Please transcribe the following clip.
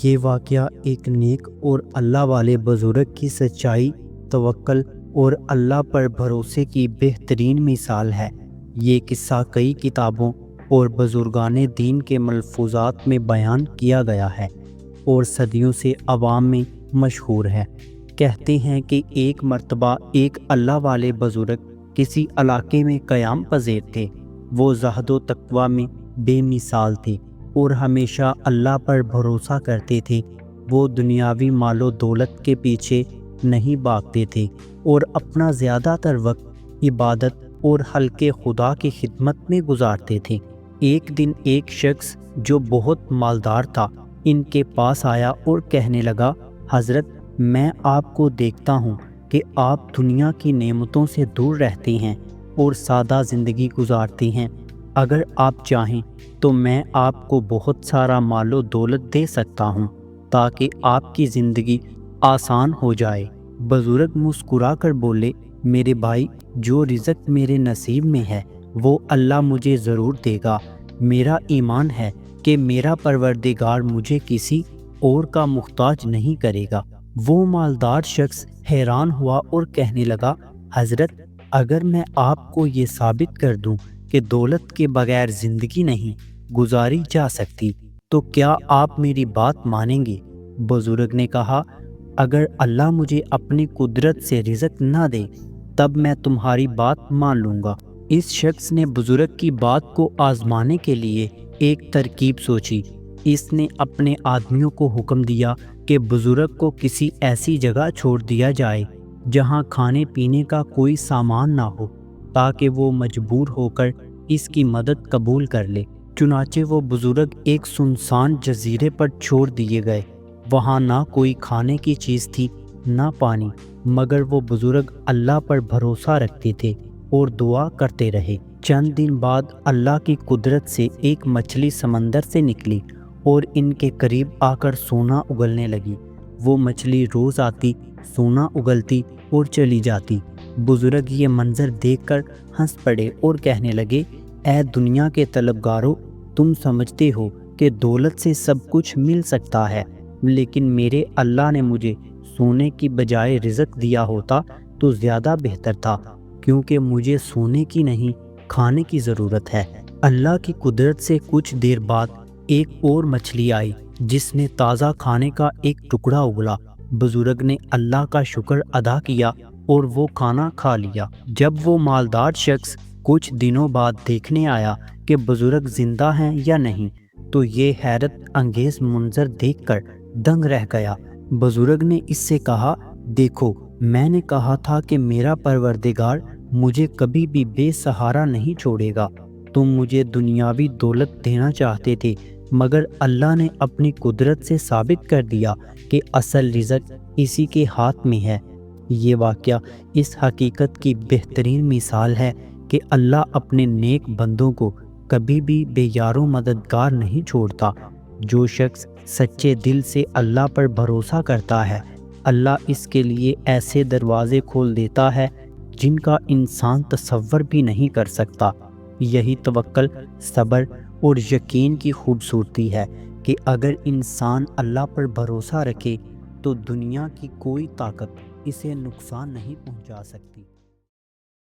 یہ واقعہ ایک نیک اور اللہ والے بزرگ کی سچائی، توکل اور اللہ پر بھروسے کی بہترین مثال ہے۔ یہ قصہ کئی کتابوں اور بزرگان دین کے ملفوظات میں بیان کیا گیا ہے اور صدیوں سے عوام میں مشہور ہے۔ کہتے ہیں کہ ایک مرتبہ ایک اللہ والے بزرگ کسی علاقے میں قیام پذیر تھے۔ وہ زہد و تقوی میں بے مثال تھے اور ہمیشہ اللہ پر بھروسہ کرتے تھے۔ وہ دنیاوی مال و دولت کے پیچھے نہیں بھاگتے تھے اور اپنا زیادہ تر وقت عبادت اور خلق خدا کی خدمت میں گزارتے تھے۔ ایک دن ایک شخص جو بہت مالدار تھا ان کے پاس آیا اور کہنے لگا، حضرت، میں آپ کو دیکھتا ہوں کہ آپ دنیا کی نعمتوں سے دور رہتے ہیں اور سادہ زندگی گزارتے ہیں۔ اگر آپ چاہیں تو میں آپ کو بہت سارا مال و دولت دے سکتا ہوں تاکہ آپ کی زندگی آسان ہو جائے۔ بزرگ مسکرا کر بولے، میرے بھائی، جو رزق میرے نصیب میں ہے وہ اللہ مجھے ضرور دے گا۔ میرا ایمان ہے کہ میرا پروردگار مجھے کسی اور کا محتاج نہیں کرے گا۔ وہ مالدار شخص حیران ہوا اور کہنے لگا، حضرت، اگر میں آپ کو یہ ثابت کر دوں کہ دولت کے بغیر زندگی نہیں گزاری جا سکتی تو کیا آپ میری بات مانیں گے؟ بزرگ نے کہا، اگر اللہ مجھے اپنی قدرت سے رزق نہ دے تب میں تمہاری بات مان لوں گا۔ اس شخص نے بزرگ کی بات کو آزمانے کے لیے ایک ترکیب سوچی۔ اس نے اپنے آدمیوں کو حکم دیا کہ بزرگ کو کسی ایسی جگہ چھوڑ دیا جائے جہاں کھانے پینے کا کوئی سامان نہ ہو تاکہ وہ مجبور ہو کر اس کی مدد قبول کر لے۔ چنانچہ وہ بزرگ ایک سنسان جزیرے پر چھوڑ دیے گئے۔ وہاں نہ کوئی کھانے کی چیز تھی نہ پانی، مگر وہ بزرگ اللہ پر بھروسہ رکھتے تھے اور دعا کرتے رہے۔ چند دن بعد اللہ کی قدرت سے ایک مچھلی سمندر سے نکلی اور ان کے قریب آ کر سونا اگلنے لگی۔ وہ مچھلی روز آتی، سونا اگلتی اور چلی جاتی۔ بزرگ یہ منظر دیکھ کر ہنس پڑے اور کہنے لگے، اے دنیا کے طلبگاروں، تم سمجھتے ہو کہ دولت سے سب کچھ مل سکتا ہے، لیکن میرے اللہ نے مجھے سونے کی بجائے رزق دیا ہوتا تو زیادہ بہتر تھا، کیونکہ مجھے سونے کی نہیں کھانے کی ضرورت ہے۔ اللہ کی قدرت سے کچھ دیر بعد ایک اور مچھلی آئی جس نے تازہ کھانے کا ایک ٹکڑا اگلا۔ بزرگ نے اللہ کا شکر ادا کیا اور وہ کھانا کھا لیا۔ جب وہ مالدار شخص کچھ دنوں بعد دیکھنے آیا کہ بزرگ زندہ ہیں یا نہیں تو یہ حیرت انگیز منظر دیکھ کر دنگ رہ گیا۔ بزرگ نے اس سے کہا، دیکھو، میں نے کہا تھا کہ میرا پروردگار مجھے کبھی بھی بے سہارا نہیں چھوڑے گا۔ تم مجھے دنیاوی دولت دینا چاہتے تھے، مگر اللہ نے اپنی قدرت سے ثابت کر دیا کہ اصل رزق اسی کے ہاتھ میں ہے۔ یہ واقعہ اس حقیقت کی بہترین مثال ہے کہ اللہ اپنے نیک بندوں کو کبھی بھی بے یار و مددگار نہیں چھوڑتا۔ جو شخص سچے دل سے اللہ پر بھروسہ کرتا ہے، اللہ اس کے لیے ایسے دروازے کھول دیتا ہے جن کا انسان تصور بھی نہیں کر سکتا۔ یہی توکل، صبر اور یقین کی خوبصورتی ہے کہ اگر انسان اللہ پر بھروسہ رکھے تو دنیا کی کوئی طاقت اسے نقصان نہیں پہنچا سکتی۔